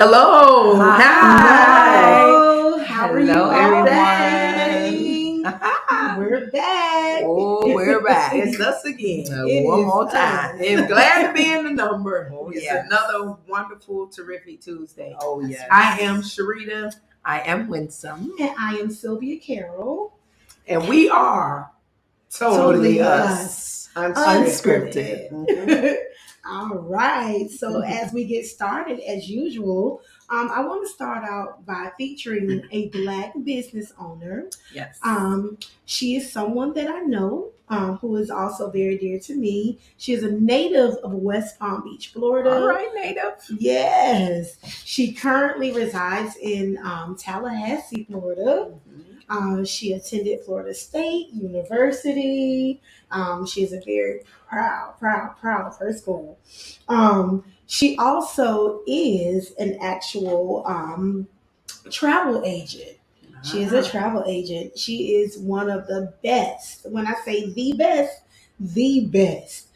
Hello. Hi. How are Hello, you everyone. We're back. Oh, we're back. It's us again. One more time. It's glad to be in the number. Oh, It's yes. another wonderful, terrific Tuesday. Oh, yes. I am Sharita. I am Winsome. And I am Sylvia Carroll. And we are totally us. Unscripted. Mhm. All right. So as we get started, as usual, I want to start out by featuring a Black business owner. Yes. She is someone that I know who is also very dear to me. She is a native of West Palm Beach, Florida. All right, native. Yes. She currently resides in Tallahassee, Florida. She attended Florida State University. She is a very proud of her school. She also is an actual travel agent. She is a travel agent. She is one of the best. When I say the best, the best.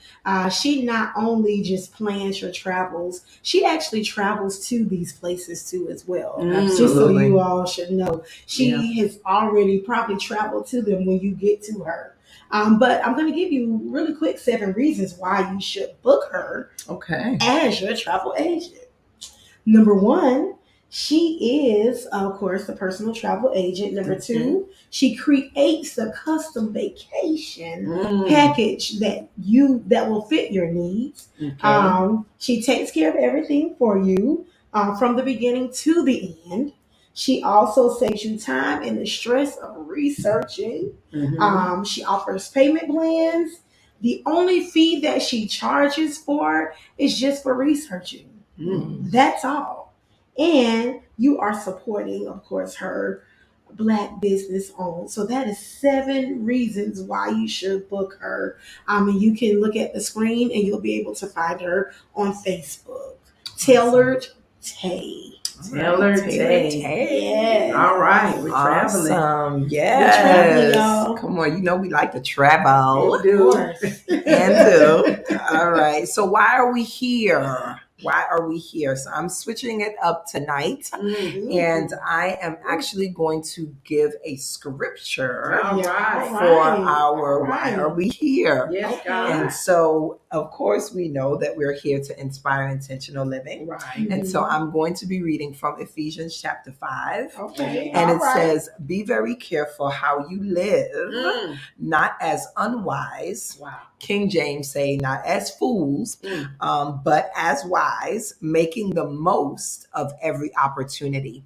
She not only just plans your travels, she actually travels to these places too as well. Just so Absolutely. you all should know. She has already probably traveled to them when you get to her. But I'm going to give you really quick 7 reasons why you should book her Okay. as your travel agent. Number 1, she is, of course, the personal travel agent. Number 2, she creates the custom vacation package that will fit your needs. Okay. She takes care of everything for you from the beginning to the end. She also saves you time and the stress of researching. She offers payment plans. The only fee that she charges for is just for researching. That's all. And you are supporting, of course, her Black business owned. So that is 7 reasons why you should book her. And you can look at the screen and you'll be able to find her on Facebook. Tailored Tay. Tailored Tay. Yeah. All right. We're traveling. Awesome. We're Yes. traveling, y'all. Come on. You know we like to travel. We do. Of course. And do. All right. So why are we here? Why are we here? So I'm switching it up tonight. And I am actually going to give a scripture All right. for our Why Are We Here? Yes, Okay. God. And so, of course, we know that we're here to inspire intentional living. Right. And so I'm going to be reading from Ephesians chapter 5. Okay. And All it right. says, be very careful how you live, not as unwise. Wow. King James say, not as fools, but as wise, making the most of every opportunity.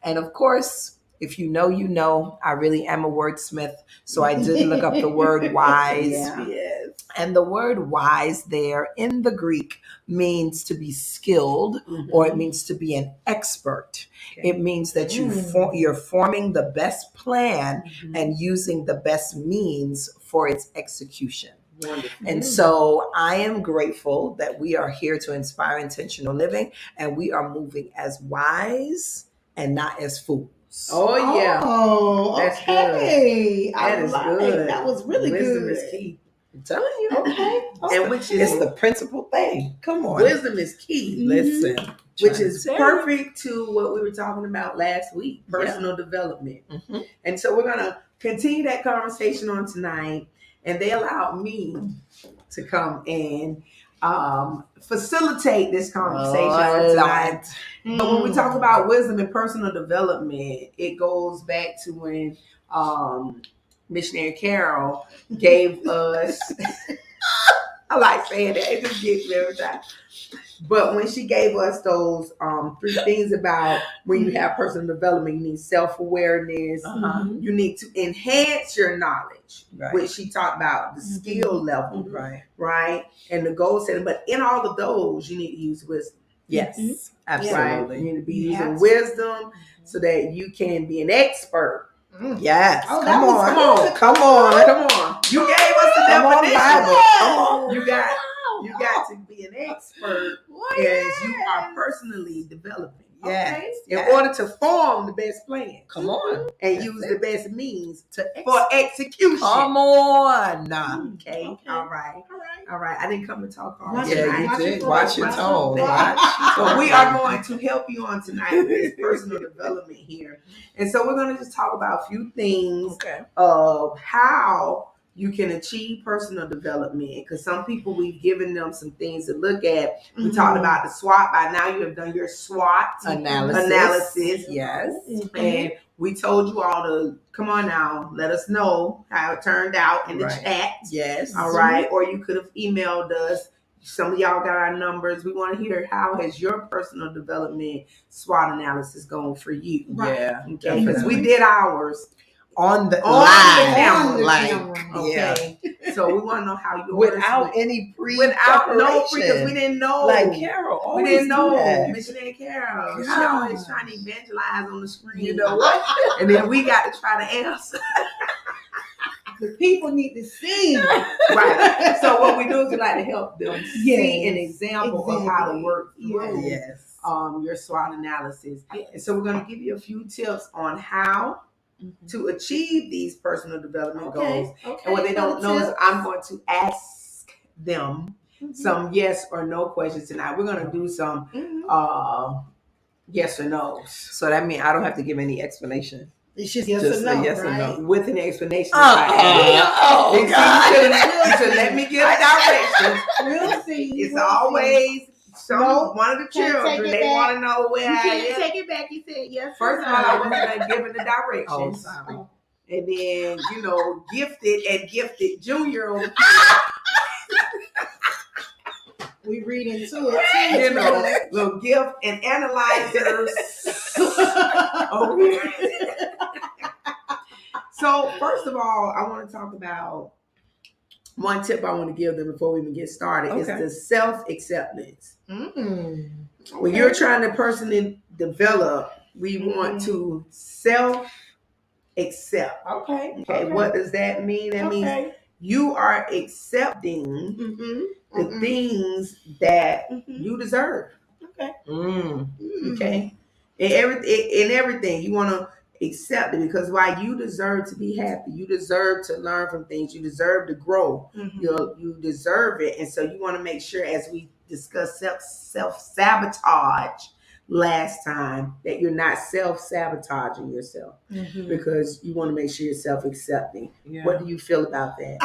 And of course, if you know, you know, I really am a wordsmith. So I did look up the word wise. Yes. And the word wise there in the Greek means to be skilled, or it means to be an expert. Okay. It means that you're forming the best plan and using the best means for its execution. Wonderful. And so I am grateful that we are here to inspire intentional living, and we are moving as wise and not as fools. Oh, yeah. Oh, That's okay. That is like good. it. That was really Wisdom good. is key. I'm telling you. Okay. And which is It's the principal thing. Come on. wisdom is key. Listen. Which is Trying to tell perfect to what we were talking about last week, personal development. you. And so we're going to continue that conversation on tonight. And they allowed me to come and facilitate this conversation on tonight. But when we talk about wisdom and personal development, it goes back to when Missionary Carol gave us, I like saying that, it just gets me every time. But when she gave us those 3 things about when you have personal development, you need self-awareness, you need to enhance your knowledge, which she talked about, the skill level, right? And the goal setting. But in all of those, you need to use wisdom. Yes, Right? absolutely. You need to be You using have to. wisdom so that you can be an expert. Yes. Oh, Come that was on. good. Come on. Come on. You gave us the Come on, definition. Bible. Come on. You got to be an expert as you are personally developing. Yes. In order to form the best plan Come on. and That's use it. the best means To for execution. Come on. Okay. Okay. All right. All right. I didn't come to talk hard Watch Yeah, it, you watch did. it for Watch us, your watch tone. it. But we are going to help you on tonight with this personal development here. And so we're going to just talk about a few things Okay. of how you can achieve personal development. Because some people, we've given them some things to look at. We talked about the SWOT. By now you have done your SWOT analysis. Yes. And we told you all to come on now, let us know how it turned out in the Right. chat. Yes. All right. Or you could have emailed us. Some of y'all got our numbers. We want to hear how has your personal development SWOT analysis gone for you. Right. Yeah. Okay. Because we Definitely. did ours. On the On live. the camera. On the Like, camera. yeah. Okay. So we want to know how yours Without went. any Without no, because we preparation. didn't know. Like Carol, we always didn't do know. that. Missionary Carol. She Gosh. always trying to evangelize on the screen. You know what? And then we got to try to answer. The people need to see. Right. So what we do is we like to help them see Yes. an example of how to work through Yes. your SWOT analysis. And so we're going to give you a few tips on how to achieve these personal development goals. And what they don't know is I'm going to ask them some yes or no questions tonight. We're going to do some yes or no's. So that means I don't have to give any explanation. It's just yes Just or a no, yes or right? no. With an explanation. Oh, You God. should let me give directions. We'll see. It's We'll always Nope. one of the Can't take children. it They back. want to know where see. I You can't am. take it back. You said yes. First of all, I wasn't giving the Oh, directions. sorry. And then, gifted junior over We read into it too. little gift and analyzers over here. So, first of all, I want to talk about one tip I want to give them before we even get started is the self-acceptance. When you're trying to personally develop, we want to self-accept. Okay. Okay, what does that mean? That means you are accepting the things that you deserve. Okay, in everything you want to accept it, because why? You deserve to be happy. You deserve to learn from things. You deserve to grow. You deserve it, and so you want to make sure, as we discussed self-sabotage last time, that you're not self-sabotaging yourself, because you want to make sure you're self-accepting. Yeah. What do you feel about that?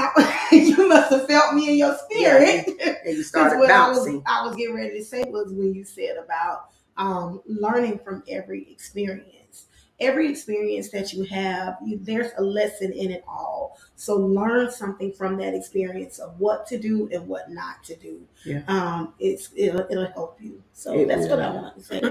You must have felt me in your spirit. And you started what bouncing. I was getting ready to say was when you said about learning from every experience. Every experience that you have, there's a lesson in it all. So learn something from that experience of what to do and what not to do. Yeah. It'll help you. So that's what I want to say.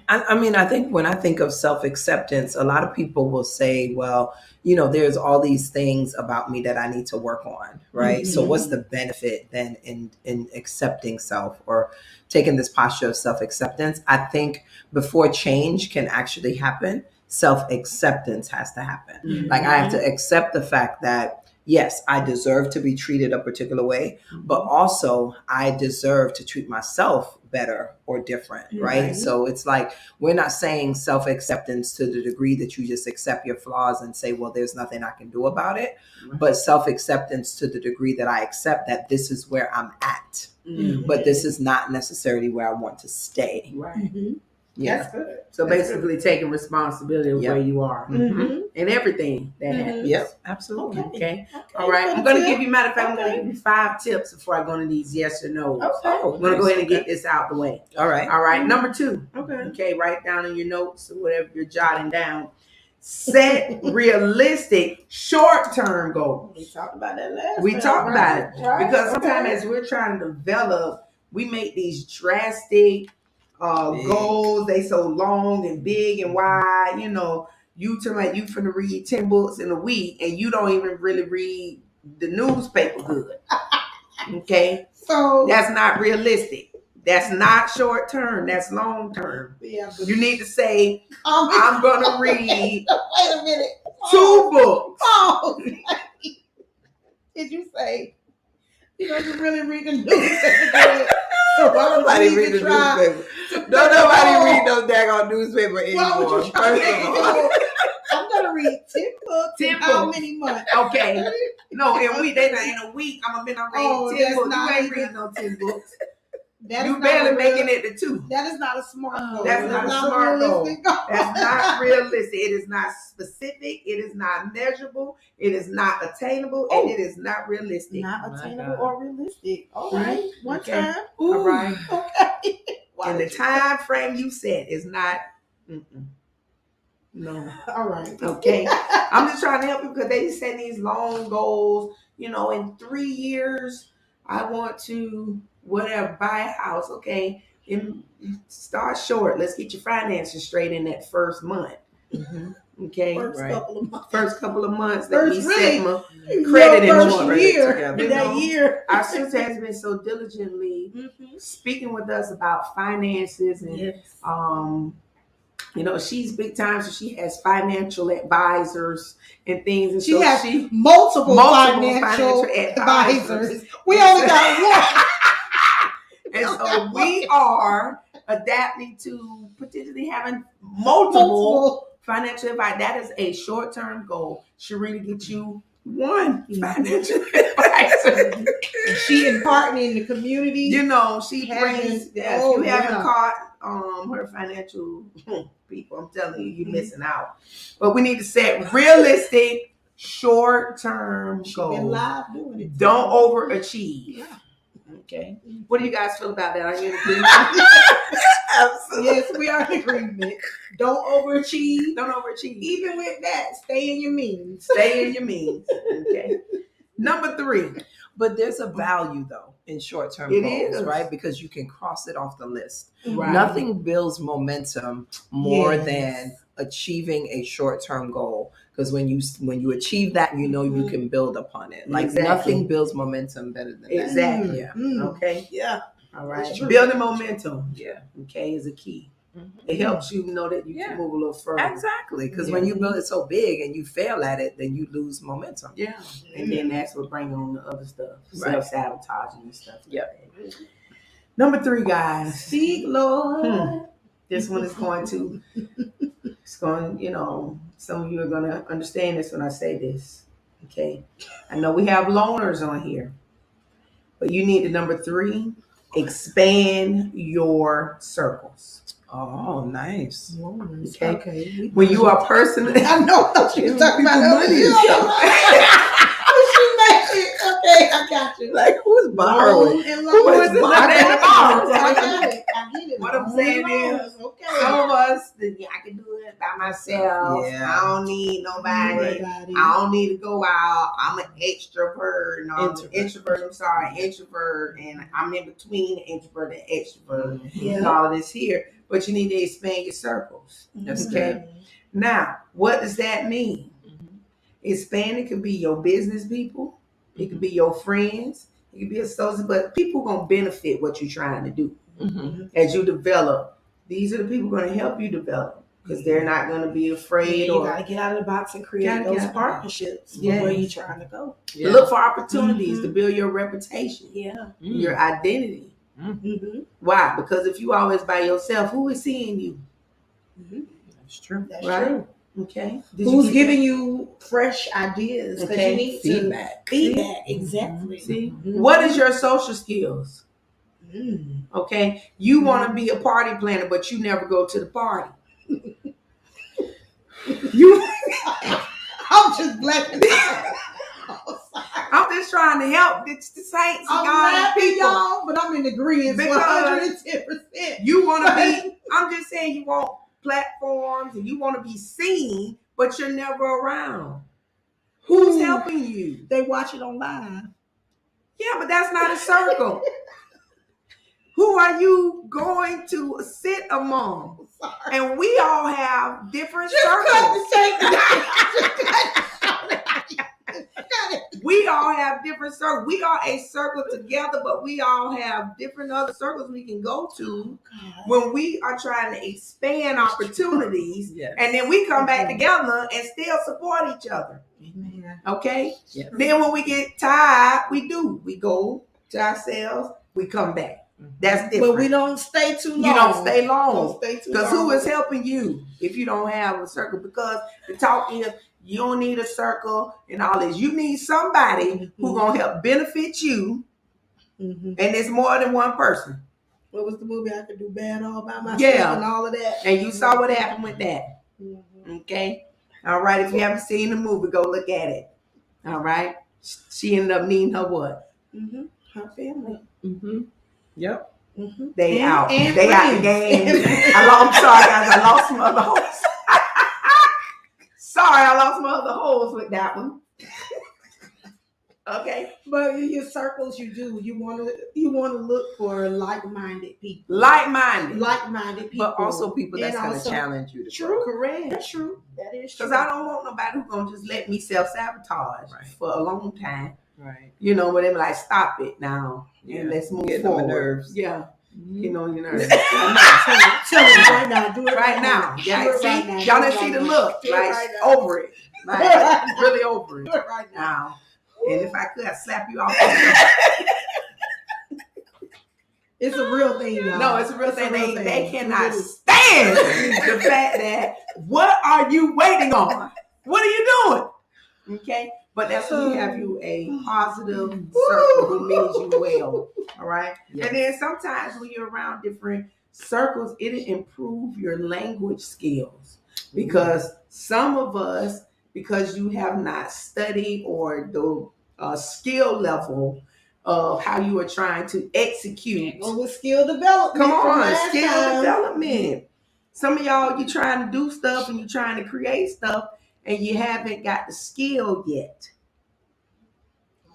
I mean, I think when I think of self-acceptance, a lot of people will say, well, there's all these things about me that I need to work on, right? So what's the benefit then in accepting self or taking this posture of self-acceptance? I think before change can actually happen, self-acceptance has to happen. Like I have to accept the fact that, yes, I deserve to be treated a particular way, but also I deserve to treat myself better or different, right? So it's like, we're not saying self-acceptance to the degree that you just accept your flaws and say, well, there's nothing I can do about it, but self-acceptance to the degree that I accept that this is where I'm at, but this is not necessarily where I want to stay. Right. Yeah. That's good. So basically taking responsibility of where you are and everything that happens. Yep, absolutely. Okay. All right. I'm going to give you, matter of fact, I'm going to give you 5 tips before I go into these yes or no's. I'm going to go ahead and get this out the way. All right. All right. Number 2. Okay. Write down in your notes or whatever you're jotting down. Set realistic short-term goals. We talked about that last We time, talked about it. Right. Because sometimes as we're trying to develop, we make these drastic goals. They so long and big and wide. You tell me you finna read 10 books in a week and you don't even really read the newspaper good. Okay? So That's not realistic. That's not short term. That's long term. yeah, You need to say, I'm gonna read wait a minute. 2 books. Oh, did you say you really read the newspaper? So Nobody read the newspaper. Don't nobody read no daggone newspaper Why would anymore. you try First of all. to I'm gonna read 10 books 10 in how books. many months? Okay. No, in a week, I'm gonna be on Oh, 10 that's books. You not ain't even- reading no 10 books. That is You not barely a real- making it to 2. That is not a smart goal. That's not a smart goal. realistic goal. That's not realistic. It is not specific. It is not measurable. It is not attainable, and it is not realistic. Not My attainable God. or realistic. All right, one Okay. time. All right. Okay. Why And the would you- time frame you set is not. No. All right. Okay. I'm just trying to help you because they set these long goals. You know, in 3 years, I want to whatever buy a house. Okay, and start short. Let's get your finances straight in that first month. Mhm. Okay. First Right. couple of months. First couple of months, let me First, set really, my Your credit in first order. year. Together. You That know? year. Our sister has been so diligently speaking with us about finances and Yes. you know, she's big time, so she has financial advisors and things, and She so has she multiple financial financial advisors. advisors. We only got and so we are adapting to potentially having multiple financial advice. That is a short-term goal. Sharita, get you one financial advisor. one. She imparting in the community. You know, she Having- brings. Yes, oh, you haven't yeah. caught her financial people. I'm telling you, you're missing out. But we need to set realistic, short-term She been goals. live doing it. Don't overachieve. Yeah. Okay. What do you guys feel about that? Are you in agreement? Absolutely. Yes, we are in agreement. Don't overachieve. Don't overachieve. Even with that, stay in your means. Stay in your means. Okay. Number 3. But there's a value though in short-term It goals, is. right? Because you can cross it off the list. Right. Nothing builds momentum more Yes. than achieving a short-term goal. Because when you achieve that, you know you can build upon it. Like Exactly. nothing builds momentum better than that. Exactly. Yeah. Okay. Yeah. All right. That's true. Building momentum. Yeah. Okay, is a key. Mhm. It helps you know that you Yeah. can move a little further. Exactly. Because when you build it so big and you fail at it, then you lose momentum. Yeah. And then that's what brings on the other stuff. Right. Self-sabotaging and stuff. Yep. Number 3, guys. Speak, Lord. This one is going to, it's going, you know, some of you are going to understand this when I say this. Okay. I know we have loners on here, but you need the number 3, expand your circles. Oh, nice. Okay. Okay. When you are personally, I know what you're talking about. money and Okay, I got you. Like who's borrowing? Who is it? I That got borrows. it. I get it. I get it. What I'm saying is, okay. some of us, I can do it by myself. Yeah. I don't need nobody. Everybody. I don't need to go out. I'm an extrovert. No, Introvert. I'm sorry, introvert, and I'm in between introvert and extrovert. Yeah. And all of this here, but you need to expand your circles. That's Okay. Now, what does that mean? Expanding could be your business people. It could be your friends. It could be associates, but people gonna benefit what you're trying to do Mhm. as you develop. These are the people going to help you develop because they're not going to be afraid You or gotta get out of the box and create Gotta get those out. partnerships Yes. for where you're trying to go. Yeah. look for opportunities Mhm. to build your reputation, Yeah. your identity. Mm-hmm. Why? Because if you always by yourself, who is seeing you? That's true. That's Right. true. Okay. Who's giving you fresh ideas? Because Okay. you need Feedback. feedback. Exactly. See, Mhm. what is your social skills? Mm. Okay, you want to be a party planner, but you never go to the party. You, I'm just blacking out. I'm just trying to help the saints, I'm God, laughing, people. y'all, but I'm in agreement Because 110%. You want to be, I'm just saying you want platforms and you want to be seen, but you're never around. Who's helping you? They watch it online. Yeah, but that's not a circle. Who are you going to sit among? Sorry. And we all have different Just cut circles. the tape. Cut it. We all have different circles. We are a circle together, but we all have different other circles we can go to when we are trying to expand opportunities. Yes. And then we come back together and still support each other. Amen. Okay? Yes. Then when we get tired, we do. We go to ourselves, we come back. That's different. But we don't stay too long. You don't stay long. Don't stay too Because long. who is helping you if you don't have a circle? Because the talk is you don't need a circle and all this. You need somebody who gonna help benefit you, and it's more than one person. What was the movie? I Could Do Bad All By Myself Yeah. and all of that. And you saw what happened with that. Okay? All right. If you haven't seen the movie, go look at it. All right? She ended up needing her what? Her family. Yep. They And- out. and They out the friends. game. I'm sorry, guys. I lost some other hoes. Sorry, I lost my other hoes with that one. Okay. But in your circles, you want to look for like-minded people. Like-minded. Like-minded people. But also people that's And going to also- challenge you to True, grow. Correct. That's true. That is true. Because I don't want nobody who's going to just let me self-sabotage Right. for a long time. Right. You know, when they're like, stop it now. Yeah. And let's move Getting on my forward. nerves. Yeah. You know your nerves. Tell me right now. Do it Right now. Yeah, Do it see, right now. y'all Do it didn't see right the now. look. Do it Like, right now. over it. Like, really over Do it. it right now. Now. And if I could, I'd slap you off. It's a real thing, y'all. No, it's a real thing. real They cannot It is. stand the fact that what are you waiting on? What are you doing? Okay, but that's when you have you a positive circle who means you well. All right, Yes. and then sometimes when you're around different circles, it'll improve your language skills because some of us, because you have not studied or the skill level of how you are trying to execute. Go with skill development. Come from on, last skill time. development. Some of y'all, you're trying to do stuff and you're trying to create stuff and you haven't got the skill yet.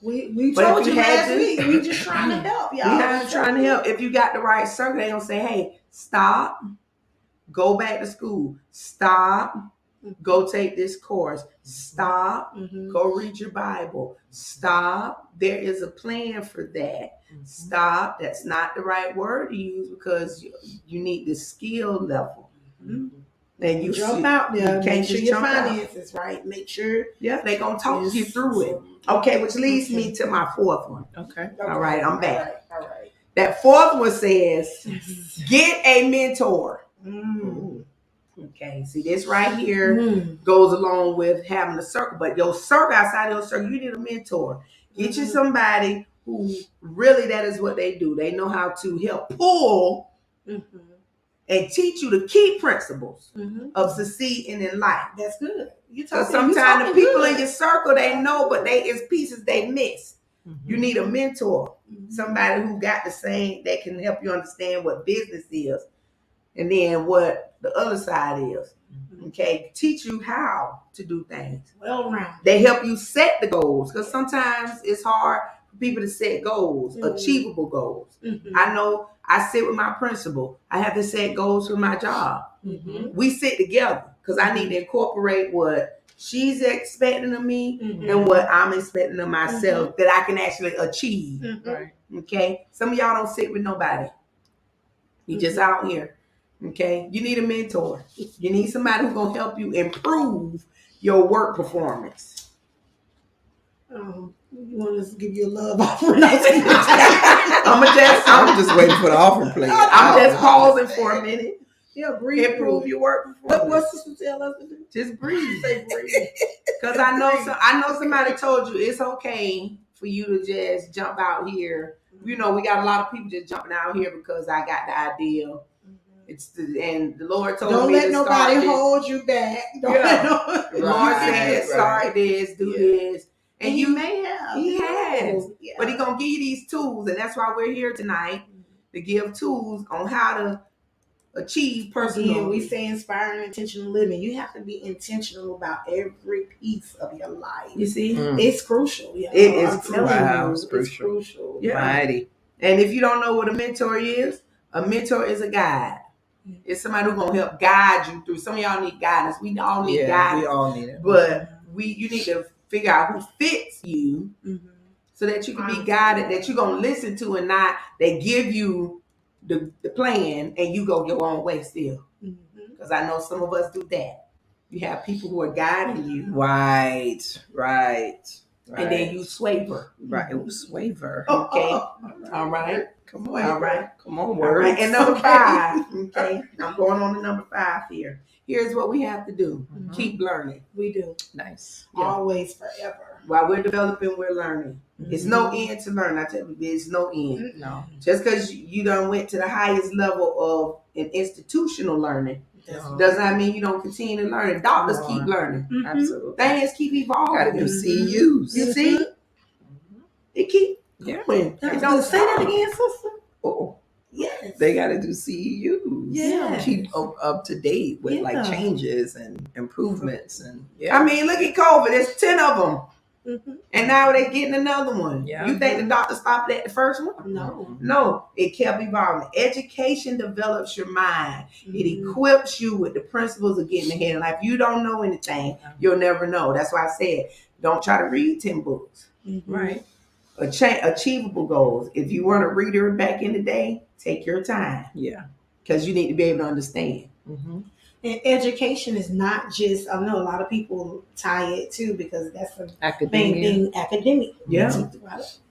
We But told if you you had last to- week. We just trying to help y'all. We have trying to help. If you got the right circle, they gonna say, hey, stop, go back to school, stop, go take this course, stop, Mhm. go read your Bible, stop. There is a plan for that. Stop. That's not the right word to use because you need the skill level. And you Jump see- out there. you can't Make sure just your jump out. finances right. Make sure. Yeah, they gonna talk you it's- through it. Okay, which leads me to my fourth one. Okay. All right, I'm back. All right. That fourth one says, get a mentor. Mm. Okay, see this right here Mm. goes along with having a circle, but your circle outside your circle, you need a mentor. Get you somebody who really that is what they do. They know how to help pull Mhm. and teach you the key principles Mhm. of succeeding in life. That's good. You Because talking. you sometimes the talking people good. in your circle, they know, but they is pieces they miss. You need a mentor, Mhm. somebody who got the same that can help you understand what business is, and then what the other side is. Okay, teach you how to do things. Well-rounded. They help you set the goals because sometimes it's hard for people to set goals, Mhm. achievable goals. Mhm. I know I sit with my principal. I have to set goals for my job. Mhm. We sit together because I need to incorporate what she's expecting of me Mhm. and what I'm expecting of myself that I can actually achieve. Mhm. Right. Okay. Some of y'all don't sit with nobody. You just out here. Okay. You need a mentor. You need somebody who's gonna help you improve your work performance. You want us to give you a love offering? I'm I'm just waiting for the offering plate. just pausing for a minute. Yeah, breathe. Improve your work What performance. sister tell us to do? Just breathe. Say breathe. Because I know somebody told you it's okay for you to just jump out here. You know, we got a lot of people just jumping out here because I got the idea. And the Lord told Don't me let to nobody start this. hold you back. Don't Yeah. let no- The Lord Right, said, right. start this, do this. And He you may have. He has. Yeah. But He's gonna give you these tools, and that's why we're here tonight to give tools on how to achieve personal. Again, we say inspiring intentional living. You have to be intentional about every piece of your life. You see? It's crucial. Yeah. It is I'm telling Wow, you, it's it's crucial. crucial. Yeah. Mighty. And if you don't know what a mentor is a guide. It's somebody who's gonna help guide you through. Some of y'all need guidance. We all need Yeah, guidance. we all need it. But you need to figure out who fits you Mhm. so that you can be guided, that you're gonna listen to, and not they give you the plan and you go your own way still. Mhm. Because I know some of us do that. You have people who are guiding you. Right. and then you swaver. Right. It was waiver. Okay. All right. Come on. All right. Come on, All words. right. And number Okay. 5. Okay. I'm going on to number 5 here. Here's what we have to do. Mhm. Keep learning. We do. Nice. Yeah. Always, forever. While we're developing, we're learning. It's no Mm-hmm. end to learn. I tell you, there's no end. No. Just because you done went to the highest level of an institutional learning No. does not mean you don't continue to learn. Doctors Come keep on. learning. Mhm. Absolutely. Things keep evolving. Got to do CUs. You see, it keep Yeah. going. That It was don't good. Say that stop. again, sister. Oh, Yes. they got to do CEUs. Yeah. Keep up to date with Yeah. like changes and improvements and yeah. I mean, look at COVID. There's 10 of them, Mhm. and now they're getting another one. Yeah. You think the doctor stopped at the first one? No. No, it kept evolving. Education develops your mind. It Mhm. equips you with the principles of getting ahead in life. If you don't know anything, you'll never know. That's why I said, don't try to read 10 books. Mhm. Right. Achievable goals. If you weren't a reader back in the day, take your time Yeah. because you need to be able to understand. Mm-hmm. And education is not just, I know a lot of people tie it too because that's the main Academia. thing, academia. Yeah.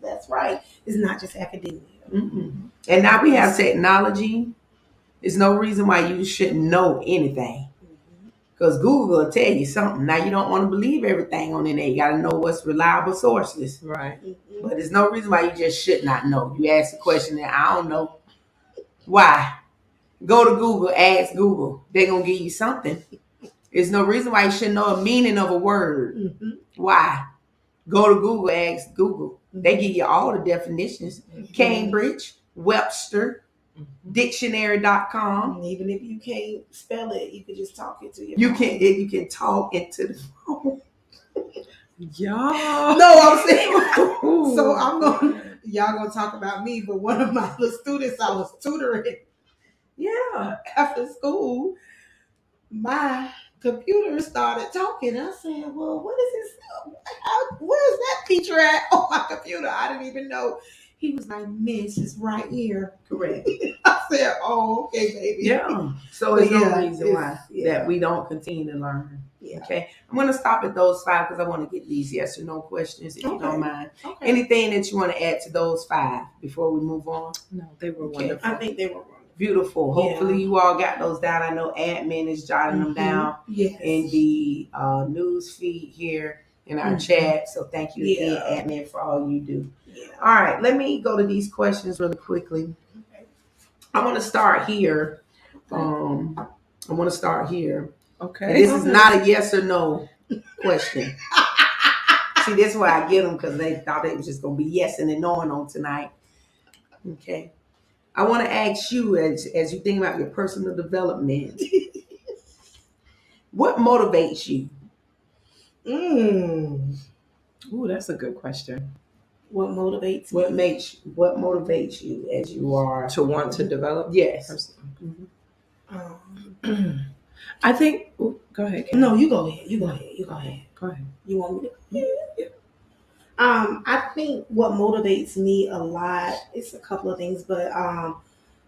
That's right. It's not just academia. Mm-mm. And now we have technology. There's no reason why you shouldn't know anything. Because Google will tell you something. Now you don't want to believe everything on the net. You got to know what's reliable sources. Right. Mhm. But there's no reason why you just should not know. You ask a question and I don't know. Why? Go to Google, ask Google. They're going to give you something. There's no reason why you shouldn't know a meaning of a word. Mhm. Why? Go to Google, ask Google. They give you all the definitions. Cambridge, Webster, dictionary.com. And even if you can't spell it, you could just talk it to your You phone. can talk into the phone. Yeah. No, I'm saying. So y'all gonna talk about me, but one of my little students I was tutoring Yeah. after school, my computer started talking. I said, well, what is this? Where's that feature at on my computer? I didn't even know. He was like, Miss, it's right here. Correct. I said, oh, okay, baby. Yeah. So there's no Yeah, reason why yeah. that we don't continue to learn. Yeah. Okay. I'm going to stop at those 5 because I want to get these yes or no questions if you Okay. don't mind. Okay. Anything that you want to add to those 5 before we move on? No, they were Okay. wonderful. I think they were wrong. Beautiful. Yeah. Hopefully you all got those down. I know admin is jotting them down Yes. in the news feed here in our Mhm. chat. So thank you again, Yeah. admin, for all you do. Yeah. All right, let me go to these questions really quickly. Okay. I want to start here. I want to start here. Okay. And this is not a yes or no question. See, this is why I get them because they thought it was just going to be yes and then knowing on tonight. Okay. I want to ask you, as you think about your personal development, what motivates you? Ooh, that's a good question. What motivates What me? motivates you as you are To want to develop. Yes. Personally. Um, I think. Ooh, go ahead. Karen. no, you go ahead. You go ahead. Go ahead. You want me to? I think what motivates me a lot is a couple of things, but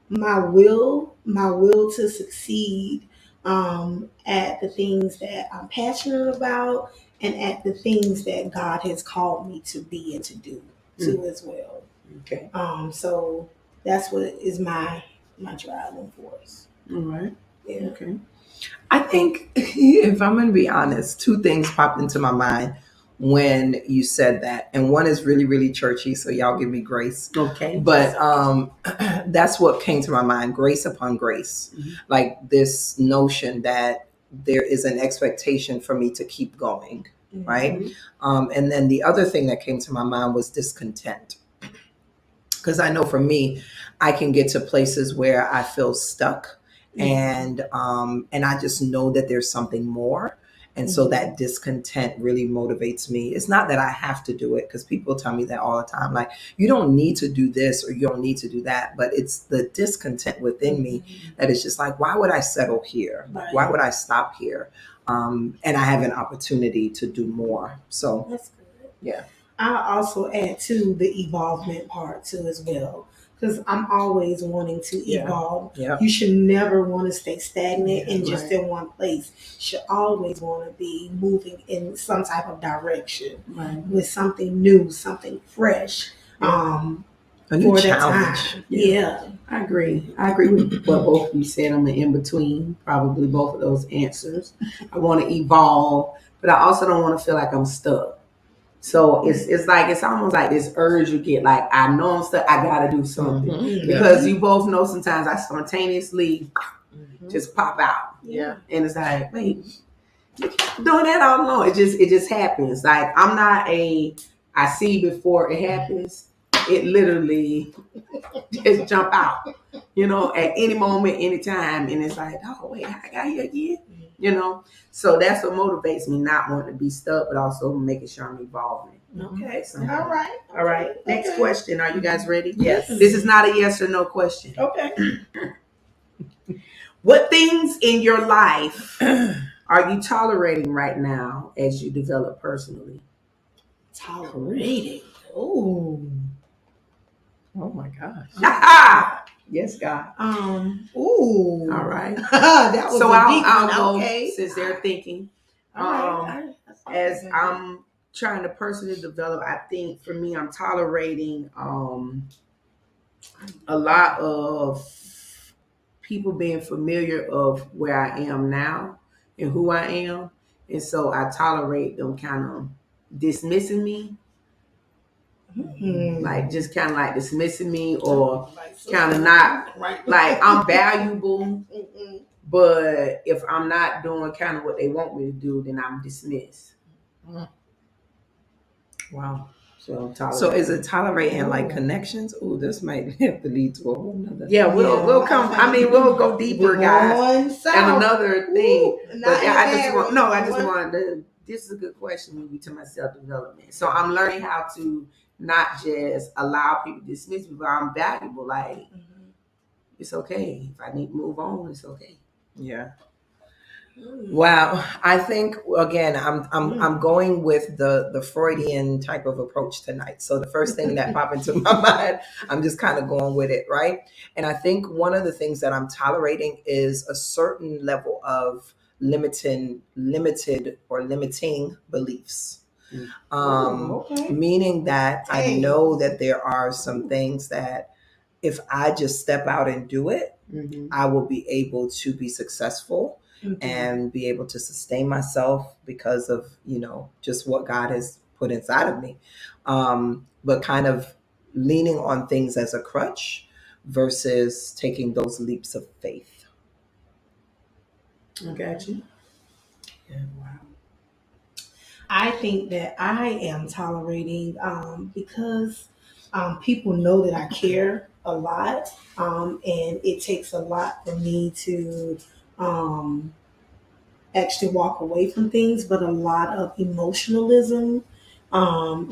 my will to succeed at the things that I'm passionate about and at the things that God has called me to be and to do too as well. Okay. So that's what is my driving force. All right. Yeah. Okay. I think, if I'm going to be honest, 2 things popped into my mind when you said that, and one is really, really churchy, so y'all give me grace. Okay. But that's what came to my mind: grace upon grace, Mhm. like this notion that there is an expectation for me to keep going, right? And then the other thing that came to my mind was discontent, because I know for me, I can get to places where I feel stuck, and I just know that there's something more. And so that discontent really motivates me. It's not that I have to do it, because people tell me that all the time. Like, you don't need to do this or you don't need to do that. But it's the discontent within me that is just like, why would I settle here? Right. Why would I stop here? And I have an opportunity to do more. So, That's good. Yeah. I'll also add to the evolvement part too as well. because I'm always wanting to Yeah. evolve. Yeah. You should never want to stay stagnant and just Right. in one place. You should always want to be moving in some type of direction Right. with something new, something fresh. Yeah. A new For that challenge. time. Yeah. I agree with what both of you said. I'm in between probably both of those answers. I want to evolve, but I also don't want to feel like I'm stuck. So it's like it's almost like this urge you get, like I know I'm stuck, I gotta do something. Mhm. Because you both know sometimes I spontaneously just pop out. Yeah. And it's like, wait, you keep doing that all along. It just happens. Like I'm not I see before it happens. It literally just jump out, at any moment, anytime. And it's like, oh wait, I got here again, So that's what motivates me, not wanting to be stuck, but also making sure I'm evolving. Okay. So, All right. all right. Next Okay. question. Are you guys ready? Yes. This is not a yes or no question. Okay. What things in your life are you tolerating right now as you develop personally? Tolerating. Oh. Oh my gosh. Yes, God. Ooh. All right. That was So a deep I'll one. go Okay. since they're thinking. All right. As I'm trying to personally develop, I think for me, I'm tolerating a lot of people being familiar of where I am now and who I am, and so I tolerate them kind of dismissing me, like just kind of like dismissing me, or kind of not like I'm valuable. But if I'm not doing kind of what they want me to do, then I'm dismissed. Wow. So is it tolerating like connections? Oh, this might have to lead to a whole nother. Yeah, we'll come. I mean, we'll go deeper, guys. And another thing, I just wanted to. This is a good question, maybe, to my self development. So I'm learning how to not just allow people to dismiss me, but I'm valuable. Like it's okay if I need to move on. It's okay. Yeah. Wow. I think again, I'm going with the Freudian type of approach tonight. So the first thing that popped into my mind, I'm just kind of going with it, right? And I think one of the things that I'm tolerating is a certain level of limiting beliefs. Meaning that I know that there are some things that if I just step out and do it, I will be able to be successful and be able to sustain myself because of, just what God has put inside of me. But kind of leaning on things as a crutch versus taking those leaps of faith. I got you. Yeah, wow. I think that I am tolerating because people know that I care a lot, and it takes a lot for me to actually walk away from things, but a lot of emotionalism and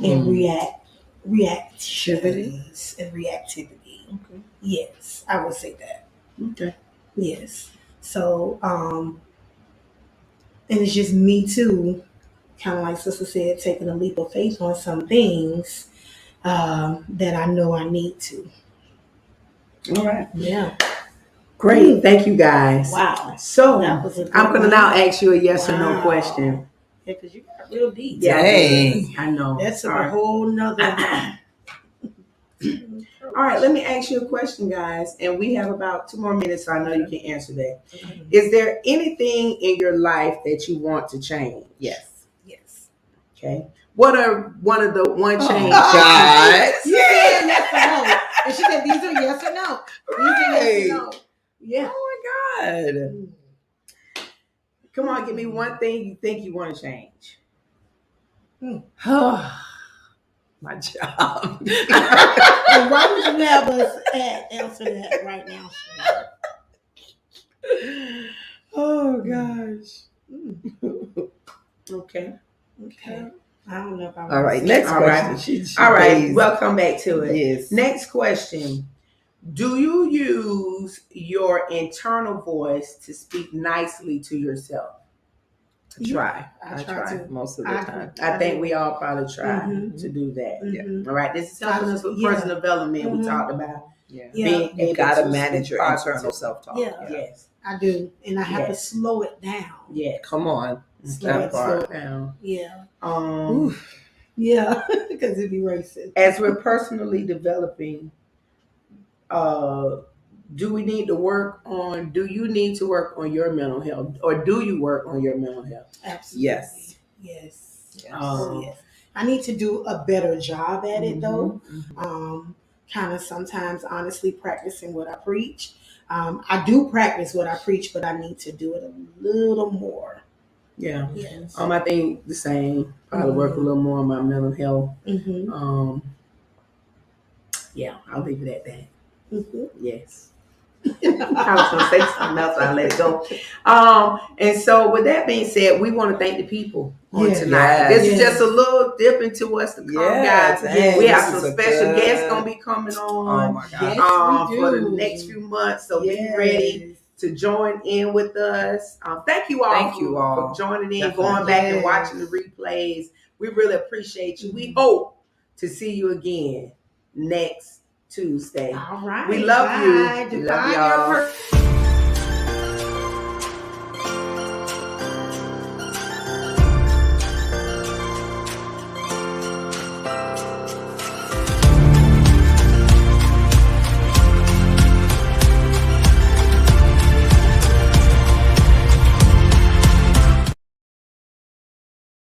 reactivities and reactivity. Okay. Yes, I would say that. Okay. Yes. So, and it's just me too, kind of like Sister said, taking a leap of faith on some things that I know I need to. All right. Yeah. Great. Thank you, guys. Wow. So That was a good I'm going to one. now ask you a yes or no Wow. question. Yeah, because you got real deep. Yeah, Dang. I know. That's Sorry. a whole nother. All right, let me ask you a question, guys. And we have about 2 more minutes, so I know you can answer that. Is there anything in your life that you want to change? Yes. Yes. Okay. What are one change? Guys. She said yes or no. And she said, these are yes or no. These are yes or no. Yeah. Oh my God. Come on, give me one thing you think you want to change. My job. And why would you have us answer that right now? Oh gosh. Okay. I don't know if I All right. Next All question. right. All right. We'll come back to it. Yes. Next question. Do you use your internal voice to speak nicely to yourself? Try. I I try try to. most of the time. I think we all probably try Mhm. to do that. Mhm. All right. This is helping us with Yeah. personal development. We talked about Yeah. Yeah. Being You able gotta to manage speak your positive. internal self-talk. Yeah. Yes. I do, and I have to Yes. slow it down. Yes. Come on. Slow That it part. down. Yeah, Oof. yeah, because it be racing. As we're personally developing, do we need to work on? Do you need to work on your mental health, or do you work on your mental health? Absolutely. Yes. Yes. Yes. Oh yes. I need to do a better job at it though. Mhm. Kind of sometimes honestly practicing what I preach. I do practice what I preach, but I need to do it a little more. Yeah. Yes. I think the same. Probably work a little more on my mental health. Mm-hmm. Yeah, I'll leave it at that. Mm-hmm. Yes. I was gonna say something else, I let it go. And so with that being said, we want to thank the people on Yes. tonight. This is Yes. just a little dip into what's to come, Yes, guys. yes, We this have is some a special good- guests gonna be coming Oh on my God. Yes, we do. for the next few months. So be ready to join in with us. Thank you all for joining in, Definitely. going back and Yes. watching the replays. We really appreciate you. We hope to see you again next Tuesday. All right. We love you. Bye. We love Define y'all. your purpose.